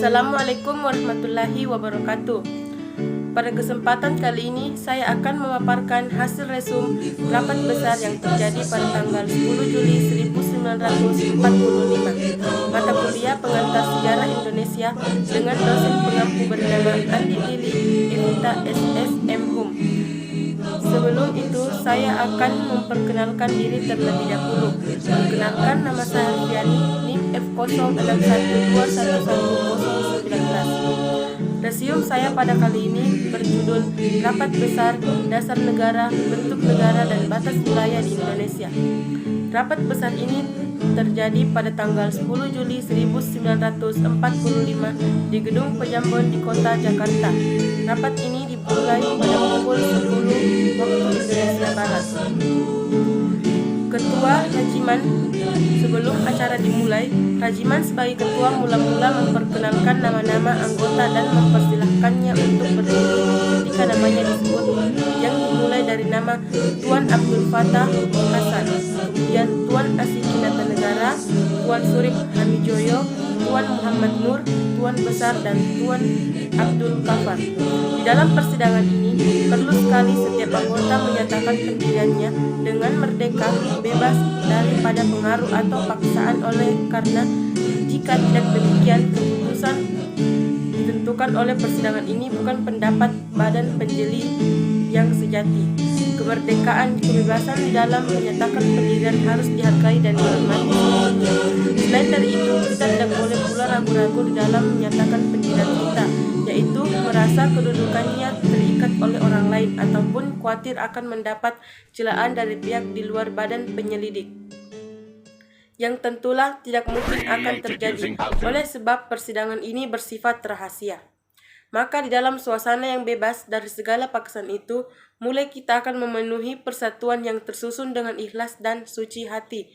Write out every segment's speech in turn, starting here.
Assalamualaikum warahmatullahi wabarakatuh. Pada kesempatan kali ini saya akan memaparkan hasil resum rapat besar yang terjadi pada tanggal 10 Juli 1945 mata kuliah pengantar sejarah Indonesia dengan dosen pengampu bernama Andi Lili Evita SSM Hum. Sebelum itu saya akan memperkenalkan diri terlebih dahulu. Perkenalkan, nama saya Riani, NIM F0161111019. Resume saya pada kali ini berjudul Rapat Besar Dasar Negara, Bentuk Negara dan Batas Wilayah di Indonesia. Rapat besar ini terjadi pada tanggal 10 Juli 1945 di Gedung Pejambon di Kota Jakarta. Rapat ini dimulai pada pukul 10 waktu Indonesia Barat. Ketua Rajiman. Sebelum acara dimulai, Rajiman sebagai ketua mula-mula memperkenalkan nama-nama anggota dan mempersilahkannya untuk berdiri ketika namanya disebut, yang dimulai dari nama Tuan Abdul Fattah Hasan, kemudian Tuan Asiki Negara, Tuan Surip Hamijoyo, Tuan Muhammad Nur, Tuan Besar, dan Tuan Abdul Kafar. Di dalam persidangan ini, perlu sekali setiap anggota menyatakan pendiriannya dengan merdeka, bebas daripada pengaruh atau paksaan karena jika tidak demikian, keputusan ditentukan oleh persidangan ini bukan pendapat badan penjeli yang sejati. Kemerdekaan, kebebasan di dalam menyatakan pendirian harus dihargai dan dihormati. Selain dari itu, kita tidak boleh pula ragu-ragu di dalam menyatakan pendirian kita, yaitu merasa kedudukannya terikat oleh orang lain ataupun khawatir akan mendapat celaan dari pihak di luar badan penyelidik, yang tentulah tidak mungkin akan terjadi oleh sebab persidangan ini bersifat rahasia. Maka di dalam suasana yang bebas dari segala paksaan itu, mulai kita akan memenuhi persatuan yang tersusun dengan ikhlas dan suci hati.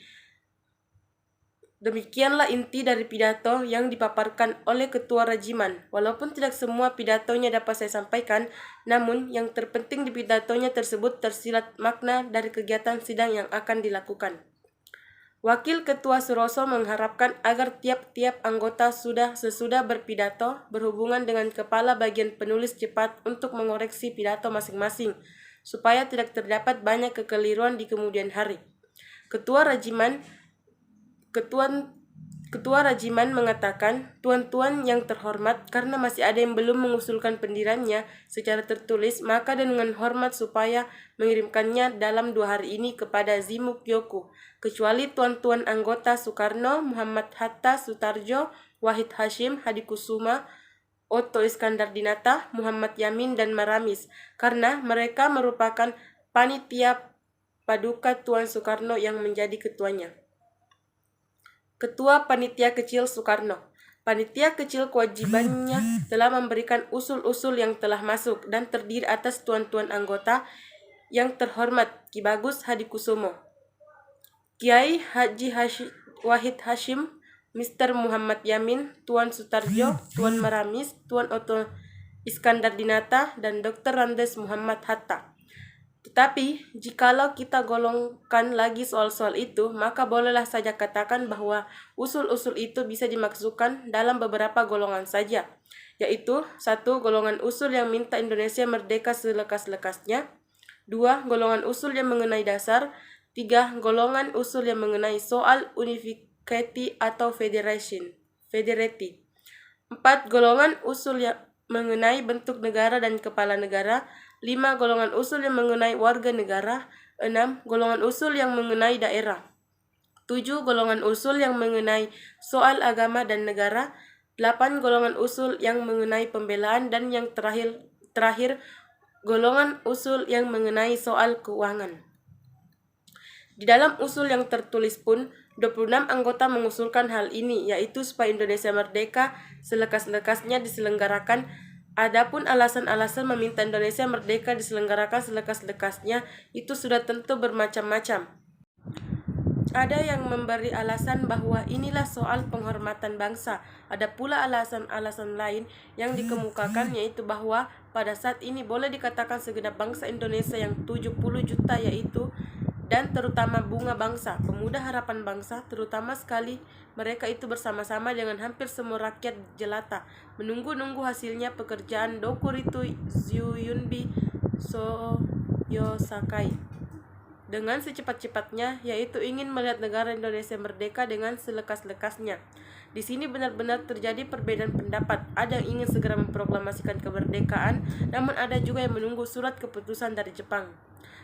Demikianlah inti dari pidato yang dipaparkan oleh Ketua Rajiman. Walaupun tidak semua pidatonya dapat saya sampaikan, namun yang terpenting di pidatonya tersebut tersirat makna dari kegiatan sidang yang akan dilakukan. Wakil Ketua Suroso mengharapkan agar tiap-tiap anggota sesudah berpidato berhubungan dengan kepala bagian penulis cepat untuk mengoreksi pidato masing-masing, supaya tidak terdapat banyak kekeliruan di kemudian hari. Ketua Rajiman mengatakan, tuan-tuan yang terhormat, karena masih ada yang belum mengusulkan pendiriannya secara tertulis, maka dengan hormat supaya mengirimkannya dalam 2 hari ini kepada Zimuk Yoku, kecuali tuan-tuan anggota Soekarno, Muhammad Hatta, Sutarjo, Wahid Hashim, Hadikusuma, Otto Iskandar Dinata, Muhammad Yamin, dan Maramis, karena mereka merupakan panitia paduka Tuan Soekarno yang menjadi ketuanya. Ketua Panitia Kecil Soekarno. Panitia kecil kewajibannya telah memberikan usul-usul yang telah masuk dan terdiri atas tuan-tuan anggota yang terhormat Ki Bagus Hadikusumo, Kiai Haji Wahid Hashim, Mr. Muhammad Yamin, Tuan Sutarjo, Tuan Maramis, Tuan Otto Iskandar Dinata, dan Dr. Randes Muhammad Hatta. Tetapi, jikalau kita golongkan lagi soal-soal itu, maka bolehlah saja katakan bahwa usul-usul itu bisa dimaksudkan dalam beberapa golongan saja, yaitu 1. Golongan usul yang minta Indonesia merdeka selekas-lekasnya. 2. Golongan usul yang mengenai dasar. 3. Golongan usul yang mengenai soal unifikasi atau federati. 4. Golongan usul yang mengenai bentuk negara dan kepala negara. 5. Golongan usul yang mengenai warga negara. 6. Golongan usul yang mengenai daerah. 7. Golongan usul yang mengenai soal agama dan negara. 8. Golongan usul yang mengenai pembelaan, dan yang terakhir golongan usul yang mengenai soal keuangan. Di dalam usul yang tertulis pun, 26 anggota mengusulkan hal ini, yaitu supaya Indonesia merdeka selekas-lekasnya diselenggarakan. Adapun alasan-alasan meminta Indonesia merdeka diselenggarakan selekas-lekasnya itu sudah tentu bermacam-macam. Ada yang memberi alasan bahwa inilah soal penghormatan bangsa. Ada pula alasan-alasan lain yang dikemukakan, yaitu bahwa pada saat ini boleh dikatakan segenap bangsa Indonesia yang 70 juta, yaitu dan terutama Bunga Bangsa, Pemuda Harapan Bangsa, terutama sekali mereka itu bersama-sama dengan hampir semua rakyat jelata menunggu-nunggu hasilnya pekerjaan Dokuritu Zuyunbi Soyosakai dengan secepat-cepatnya, yaitu ingin melihat negara Indonesia merdeka dengan selekas-lekasnya. Di sini benar-benar terjadi perbedaan pendapat. Ada yang ingin segera memproklamasikan kemerdekaan, namun ada juga yang menunggu surat keputusan dari Jepang.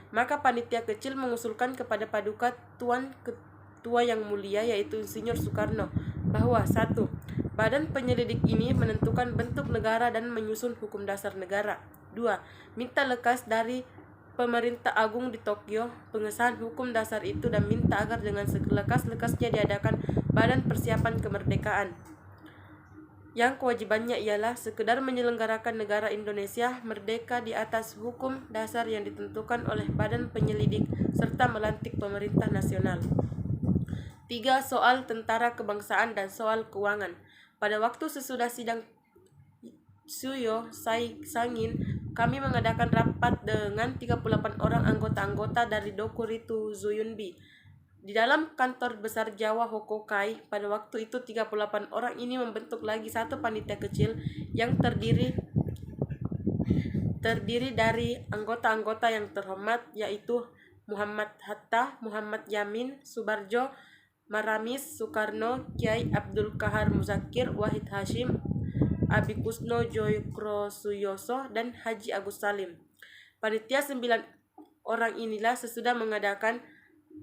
Maka panitia kecil mengusulkan kepada Paduka Tuan Ketua yang mulia, yaitu Insinyur Soekarno, bahwa 1. Badan penyelidik ini menentukan bentuk negara dan menyusun hukum dasar negara. 2. Minta lekas dari Pemerintah Agung di Tokyo pengesahan hukum dasar itu dan minta agar dengan selekas-lekasnya diadakan Badan Persiapan Kemerdekaan yang kewajibannya ialah sekedar menyelenggarakan negara Indonesia merdeka di atas hukum dasar yang ditentukan oleh Badan Penyelidik serta melantik pemerintah nasional. 3. Soal tentara kebangsaan dan soal keuangan. Pada waktu sesudah sidang Suyo Sangin, kami mengadakan rapat dengan 38 orang anggota-anggota dari Dokuritu Zuyunbi di dalam kantor besar Jawa Hokokai. Pada waktu itu 38 orang ini membentuk lagi satu panitia kecil yang terdiri dari anggota-anggota yang terhormat, yaitu Muhammad Hatta, Muhammad Yamin, Subarjo, Maramis, Soekarno, Kiai Abdul Kahar Muzakir, Wahid Hashim, Abi Kusno Joykrosuyoso, dan Haji Agus Salim. Panitia 9 orang inilah sesudah mengadakan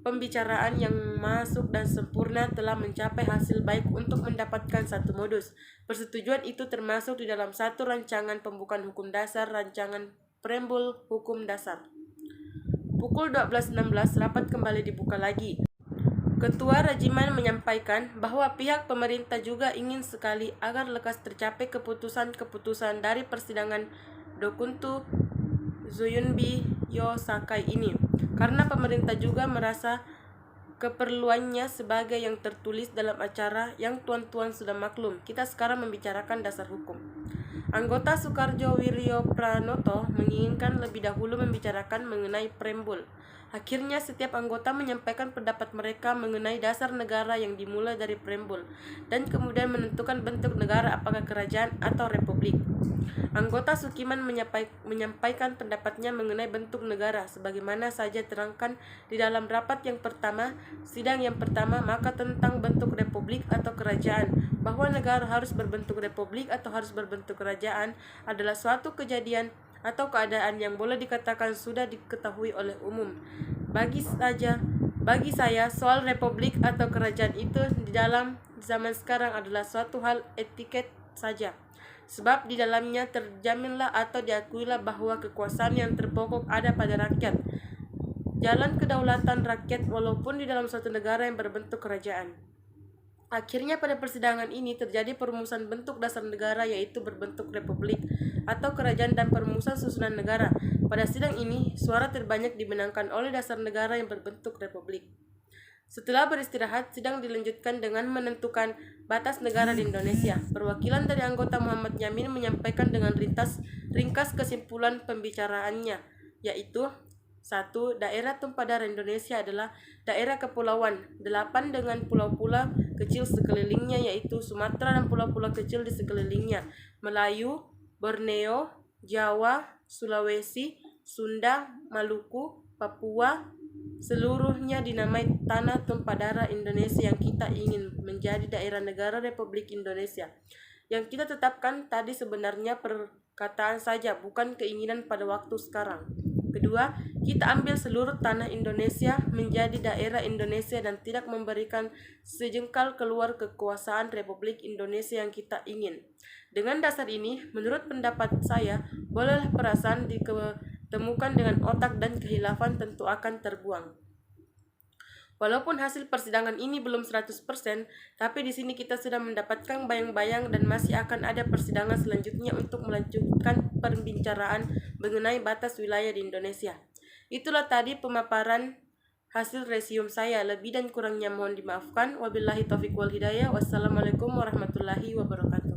pembicaraan yang masuk dan sempurna telah mencapai hasil baik untuk mendapatkan satu modus. Persetujuan itu termasuk di dalam satu rancangan pembukaan hukum dasar, rancangan preambul hukum dasar. Pukul 12.16 rapat kembali dibuka lagi. Ketua Regimen menyampaikan bahwa pihak pemerintah juga ingin sekali agar lekas tercapai keputusan-keputusan dari persidangan Dokuntu Zuyunbi Yosakai ini, karena pemerintah juga merasa keperluannya sebagai yang tertulis dalam acara yang tuan-tuan sudah maklum. Kita sekarang membicarakan dasar hukum. Anggota Soekarjo Wiryo Pranoto menginginkan lebih dahulu membicarakan mengenai preambul. Akhirnya setiap anggota menyampaikan pendapat mereka mengenai dasar negara yang dimulai dari preambul dan kemudian menentukan bentuk negara, apakah kerajaan atau republik. Anggota Sukiman menyampaikan pendapatnya mengenai bentuk negara sebagaimana saja terangkan di dalam rapat yang pertama, sidang yang pertama, maka tentang bentuk republik atau kerajaan, bahwa negara harus berbentuk republik atau harus berbentuk kerajaan adalah suatu kejadian atau keadaan yang boleh dikatakan sudah diketahui oleh umum. Bagi saya soal republik atau kerajaan itu di dalam zaman sekarang adalah suatu hal etiket saja. Sebab di dalamnya terjaminlah atau diakuilah bahwa kekuasaan yang terpokok ada pada rakyat. Jalan kedaulatan rakyat walaupun di dalam suatu negara yang berbentuk kerajaan. Akhirnya pada persidangan ini terjadi perumusan bentuk dasar negara, yaitu berbentuk republik atau kerajaan, dan perumusan susunan negara. Pada sidang ini, suara terbanyak dimenangkan oleh dasar negara yang berbentuk republik. Setelah beristirahat, sidang dilanjutkan dengan menentukan batas negara di Indonesia. Perwakilan dari anggota Muhammad Yamin menyampaikan dengan ringkas kesimpulan pembicaraannya, yaitu 1. Daerah tumpah darah Indonesia adalah daerah kepulauan, 8 dengan pulau-pulau kecil sekelilingnya, yaitu Sumatera dan pulau-pulau kecil di sekelilingnya, Melayu, Borneo, Jawa, Sulawesi, Sunda, Maluku, Papua, seluruhnya dinamai tanah tumpah darah Indonesia yang kita ingin menjadi daerah negara Republik Indonesia. Yang kita tetapkan tadi sebenarnya perkataan saja, bukan keinginan pada waktu sekarang. Kedua, kita ambil seluruh tanah Indonesia menjadi daerah Indonesia dan tidak memberikan sejengkal keluar kekuasaan Republik Indonesia yang kita ingin. Dengan dasar ini, menurut pendapat saya, bolehlah perasaan ditemukan dengan otak dan kehilafan tentu akan terbuang. Walaupun hasil persidangan ini belum 100%, tapi di sini kita sudah mendapatkan bayang-bayang dan masih akan ada persidangan selanjutnya untuk melanjutkan pembicaraan mengenai batas wilayah di Indonesia. Itulah tadi pemaparan hasil resume saya. Lebih dan kurangnya mohon dimaafkan. Wabillahi taufiq wal hidayah. Wassalamualaikum warahmatullahi wabarakatuh.